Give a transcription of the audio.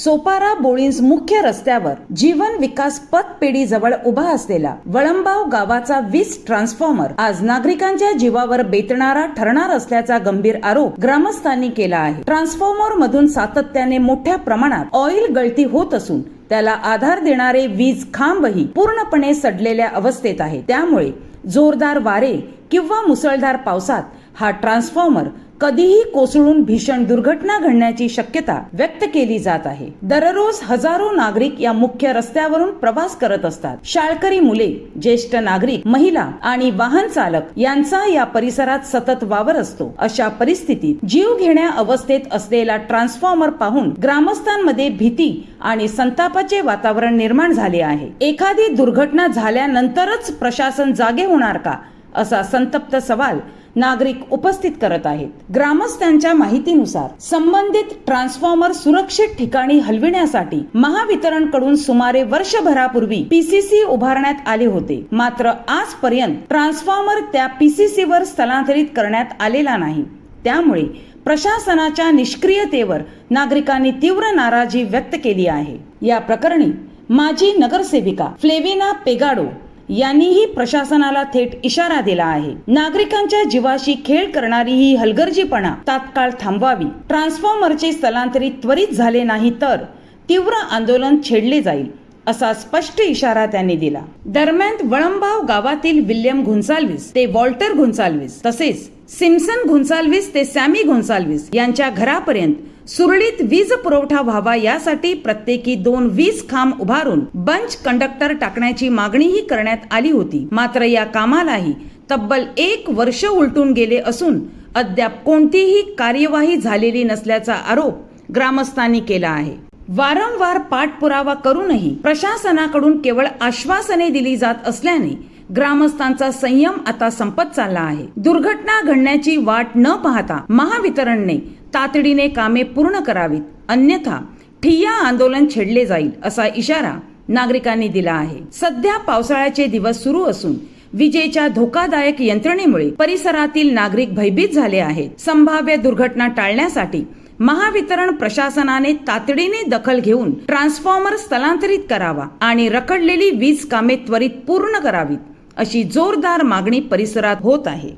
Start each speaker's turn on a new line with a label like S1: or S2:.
S1: सोपारा बोळिंज मुख्य रस्त्यावर जीवन विकास पतपेढी जवळ उभा असलेला वळंबाव गावाचा वीज ट्रान्सफॉर्मर आज नागरिकांच्या जीवावर बेतणारा ठरणार असल्याचा गंभीर आरोप ग्रामस्थांनी केला आहे। ट्रान्सफॉर्मर मधून सातत्याने मोठ्या प्रमाणात ऑइल गळती होत असून त्याला आधार देणारे वीज खांबही पूर्णपणे सडलेल्या अवस्थेत आहे। त्यामुळे जोरदार वारे किंवा मुसळधार पावसात हा ट्रान्सफॉर्मर कधीही कोसळून भीषण दुर्घटना घडण्याची शक्यता व्यक्त केली जात आहे। दररोज हजारो नागरिक या मुख्य रस्त्यावरून प्रवास करत असतात। शाळकरी मुले, ज्येष्ठ नागरिक, महिला आणि वाहन चालक यांचा या परिसरात सतत वावर असतो। अशा परिस्थितीत जीव घेण्या अवस्थेत असलेला ट्रान्सफॉर्मर पाहून ग्रामस्थांमध्ये भीती आणि संतापाचे वातावरण निर्माण झाले आहे। एखादी दुर्घटना झाल्यानंतरच प्रशासन जागे होणार का, असा संतप्त सवाल नागरिक उपस्थित करत आहेत। ग्रामस्थांच्या माहितीनुसार संबंधित ट्रान्सफॉर्मर सुरक्षित ठिकाणी हलविण्यासाठी महावितरणकडून सुमारे वर्षभरापूर्वी पीसीसी उभारण्यात आले होते। मात्र आजपर्यंत ट्रान्सफॉर्मर त्या पीसीसी वर स्थलांतरित करण्यात आलेला नाही। त्यामुळे प्रशासनाच्या निष्क्रियतेवर नागरिकांनी तीव्र नाराजी व्यक्त केली आहे। या प्रकरणी माजी नगरसेविका फ्लेविना पेगाडो यांनीही प्रशासनाला थेट इशारा दिला आहे। नागरिकांच्या जीवाशी खेळ करणारी ही हलगर्जीपणा तात्काळ थांबवावी। ट्रान्सफॉर्मरचे स्थलांतरित त्वरित झाले नाही तर तीव्र आंदोलन छेडले जाईल, असा स्पष्ट इशारा त्यांनी दिला। दरम्यान वळंबाव गावातील विल्यम गोन्साल्विस ते वॉल्टर गोन्साल्विस तसेच सिम्सन गोन्साल्विस ते सॅमी गोन्साल्विस यांच्या घरापर्यंत सुरळीत वीज पुरवठा व्हावा यासाठी प्रत्येकी 2 वीज खांब उभारून बंच कंडक्टर टाकण्याची मागणीही करण्यात आली होती। मात्र या कामालाही तब्बल 1 वर्ष उलटून गेले असून अद्याप कोणतीही कार्यवाही झालेली नसल्याचा आरोप ग्रामस्थांनी केला आहे। वारंवार पाठपुरावा करूनही प्रशासनाकडून केवळ आश्वासने दिली जात असल्याने ग्रामस्थांचा संयम आता संपत चालला आहे। दुर्घटना घडण्याची वाट न पाहता महावितरणने तातडीने कामे पूर्ण करावीत, अन्यथा ठिय्या आंदोलन छेडले जाईल, असा इशारा नागरिकांनी दिला आहे। सध्या पावसाळ्याचे दिवस सुरू असून विजेच्या धोकादायक यंत्रणेमुळे परिसरातील नागरिक भयभीत झाले आहेत। संभाव्य दुर्घटना टाळण्यासाठी महावितरण प्रशासनाने तातडीने दखल घेऊन ट्रान्सफॉर्मर स्थलांतरित करावा आणि रखडलेली वीज कामे त्वरित पूर्ण करावीत, अशी जोरदार मागणी परिसरात होत आहे।